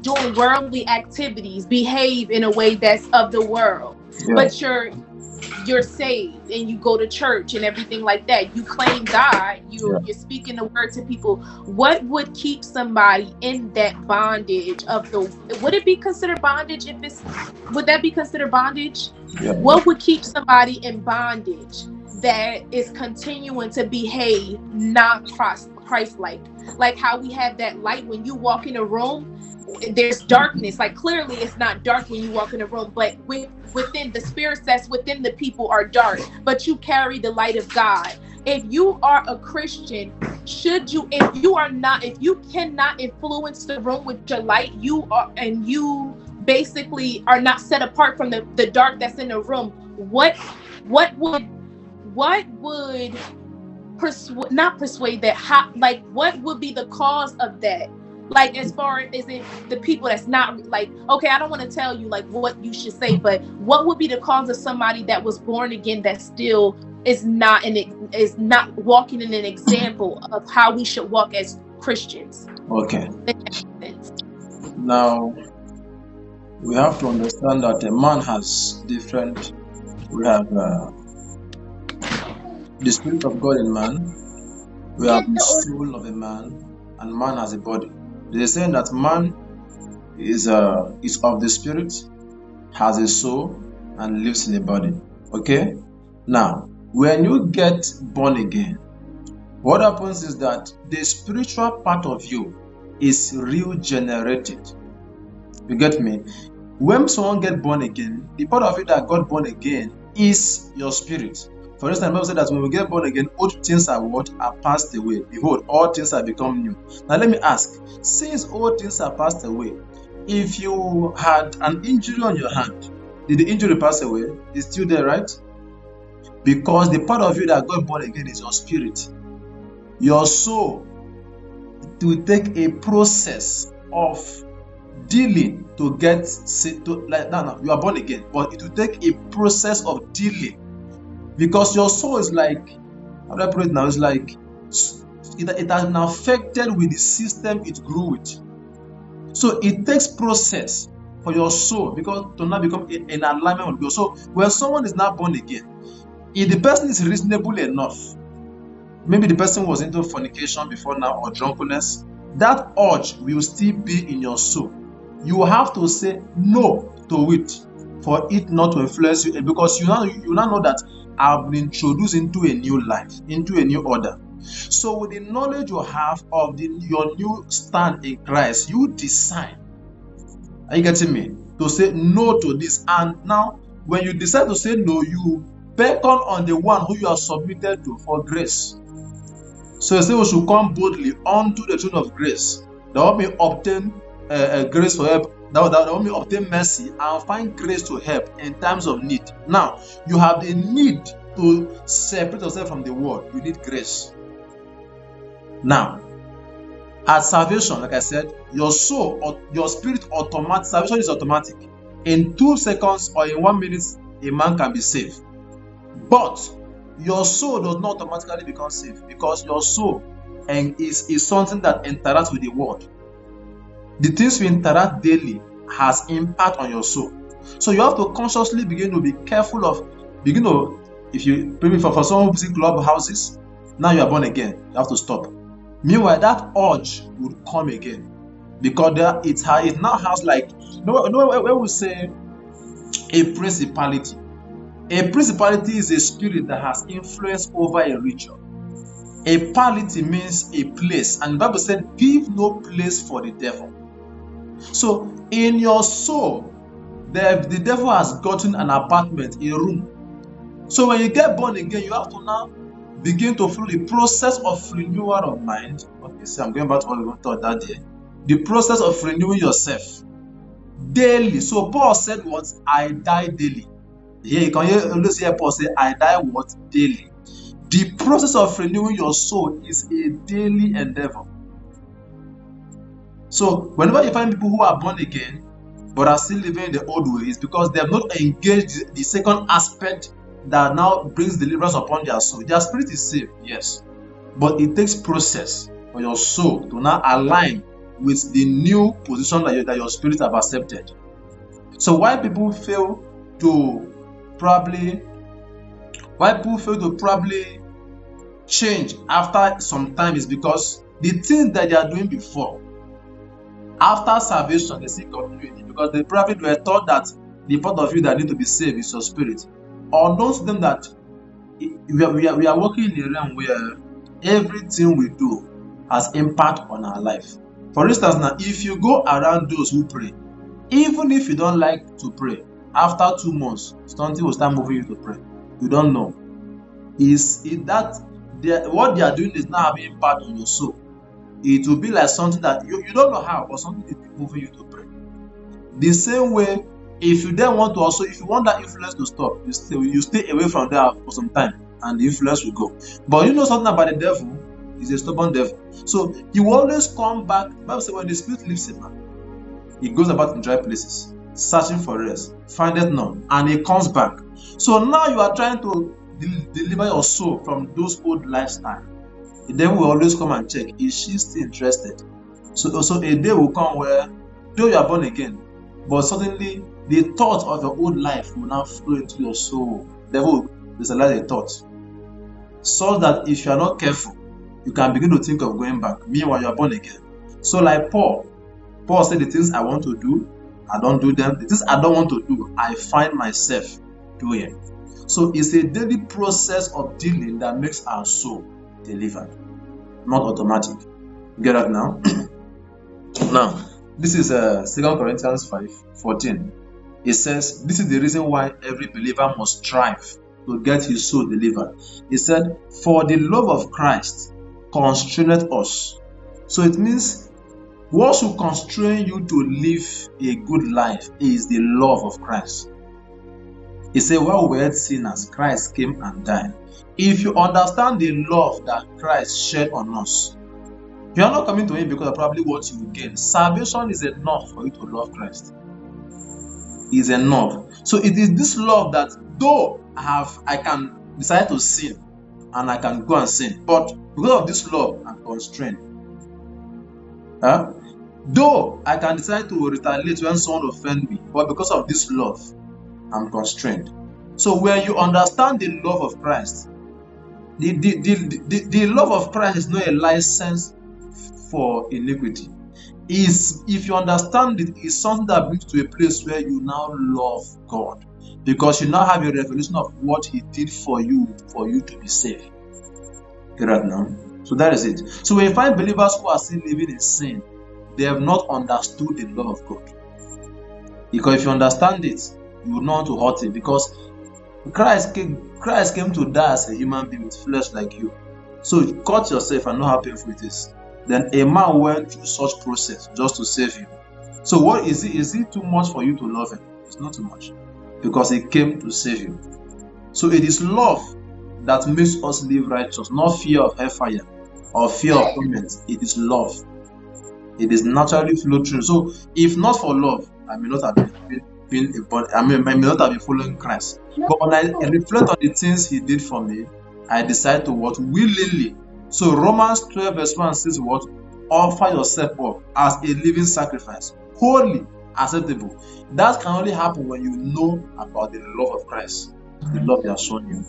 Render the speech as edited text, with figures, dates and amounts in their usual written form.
doing worldly activities, behave in a way that's of the world, Yeah. but you're saved and you go to church and everything like that. You claim God, Yeah. you're speaking the word to people. What would keep somebody in that bondage of the, would it be considered bondage if it's, would that be considered bondage? Yeah. What would keep somebody in bondage that is continuing to behave not Christ-like? Like how we have that light when you walk in a room, there's darkness. Like clearly it's not dark when you walk in a room, but within the spirits that's within the people are dark, but you carry the light of God. If you are a Christian, should you, if you are not, if you cannot influence the room with your light, you are, and you basically are not set apart from the dark that's in the room, what would what would not persuade that, how, like what would be the cause of that? Like as far as it the people that's not like, okay, I don't want to tell you like what you should say, but what would be the cause of somebody that was born again that still is not walking in an example of how we should walk as Christians? Okay. Now we have to understand that a man has different. We have the spirit of God in man. We have the soul of a man, and man has a body. They are saying that man is of the spirit, has a soul, and lives in a body. Okay? Now, when you get born again, what happens is that the spiritual part of you is regenerated. You get me? When someone gets born again, the part of it that got born again is your spirit. For instance, the Bible said that when we get born again, old things are passed away. Behold, all things have become new. Now let me ask, since all things are passed away, if you had an injury on your hand, did the injury pass away? It's still there, right? Because the part of you that got born again is your spirit. Your soul to take a process of dealing to get to, like no, you are born again, but it will take a process of dealing. Because your soul is like, how do I put it now? It's like it has been affected with the system it grew with. So it takes process for your soul because to now become in alignment with God. So when someone is not born again, if the person is reasonable enough, maybe the person was into fornication before now or drunkenness, that urge will still be in your soul. You have to say no to it for it not to influence you, because you now know that I've been introduced into a new life, into a new order. So with the knowledge you have of your new stand in Christ, you decide. Are you getting me? To say no to this. And now, when you decide to say no, you beckon on the one who you are submitted to for grace. So you say we should come boldly unto the throne of grace, that we may obtain grace for help, that we may obtain mercy and find grace to help in times of need. Now, you have the need to separate yourself from the world. You need grace. Now, at salvation, like I said, your soul or your spirit automatic. Salvation is automatic. In 2 seconds or in 1 minute, a man can be saved. But your soul does not automatically become saved, because your soul is something that interacts with the world. The things we interact daily has impact on your soul. So you have to consciously begin to be careful of, if you, maybe for someone who visit club houses, now you are born again, you have to stop. Meanwhile, that urge would come again, because it now has like, where we say a principality. A principality is a spirit that has influence over a region. A polity means a place, and the Bible said, give no place for the devil. So in your soul, the devil has gotten an apartment, a room. So when you get born again, you have to now begin to follow the process of renewal of mind. Okay, so I'm going back to what we taught that day. The process of renewing yourself daily. So Paul said what? I die daily. Here you can always hear Paul say, I die what? Daily. The process of renewing your soul is a daily endeavor. So whenever you find people who are born again but are still living in the old ways, because they have not engaged the second aspect that now brings deliverance upon their soul. Their spirit is saved, yes, but it takes process for your soul to now align with the new position that your spirit have accepted. So why people fail to probably change after some time is because the things that they are doing before, after salvation, they still continue it because they probably were taught that the part of you that need to be saved is your spirit. Or knows them that we are working in a realm where everything we do has impact on our life. For instance, now if you go around those who pray, even if you don't like to pray, after 2 months, something will start moving you to pray. You don't know. What they are doing is not having impact on your soul. It will be like something that you don't know how, but something is moving you to pray. The same way, if you then want to also, if you want that influence to stop, you stay away from there for some time, and the influence will go. But you know something about the devil, he's a stubborn devil. So he will always come back. The Bible says when the spirit leaves a man, he goes about in dry places, searching for rest, findeth none, and he comes back. So now you are trying to deliver your soul from those old lifestyle. The devil will always come and check, is she still interested? So a day will come where, though you are born again, but suddenly the thought of your old life will now flow into your soul. The devil will disallow the thought, so that if you are not careful, you can begin to think of going back. Meanwhile, you are born again. So like Paul said, the things I want to do, I don't do them. The things I don't want to do, I find myself doing. So it's a daily process of dealing that makes our soul delivered, not automatic. Get that now? Now, this is 2 Corinthians 5:14. It says, this is the reason why every believer must strive to get his soul delivered. It said, for the love of Christ constraineth us. So it means what should constrain you to live a good life is the love of Christ. He said, while we were yet sinners, Christ came and died. If you understand the love that Christ shed on us, you are not coming to him because of probably what you will gain. Salvation is enough for you to love Christ. Is enough. So it is this love that though I can decide to sin and I can go and sin, but because of this love, I'm constrained. Though I can decide to retaliate when someone offends me, but because of this love, I'm constrained. So when you understand the love of Christ, the love of Christ is not a license for iniquity. If you understand it, it's something that brings you to a place where you now love God, because you now have a revelation of what He did for you to be saved. Get that now? So that is it. So when you find believers who are still living in sin, they have not understood the love of God. Because if you understand it, you will not want to hurt Him, because Christ came to die as a human being with flesh like you. So you cut yourself and know how painful it is. Then a man went through such process just to save you. So what is it? Is it too much for you to love Him? It's not too much, because He came to save you. So it is love that makes us live righteous, not fear of hellfire or fear of torment. It is love. It is naturally flow through. So if not for love, I may not have been I may not have been following Christ. But when I reflect on the things He did for me, I decide to what? Willingly. So Romans 12 verse 1 says what? Offer yourself up as a living sacrifice, holy, acceptable. That can only happen when you know about the love of Christ, the love He has shown you.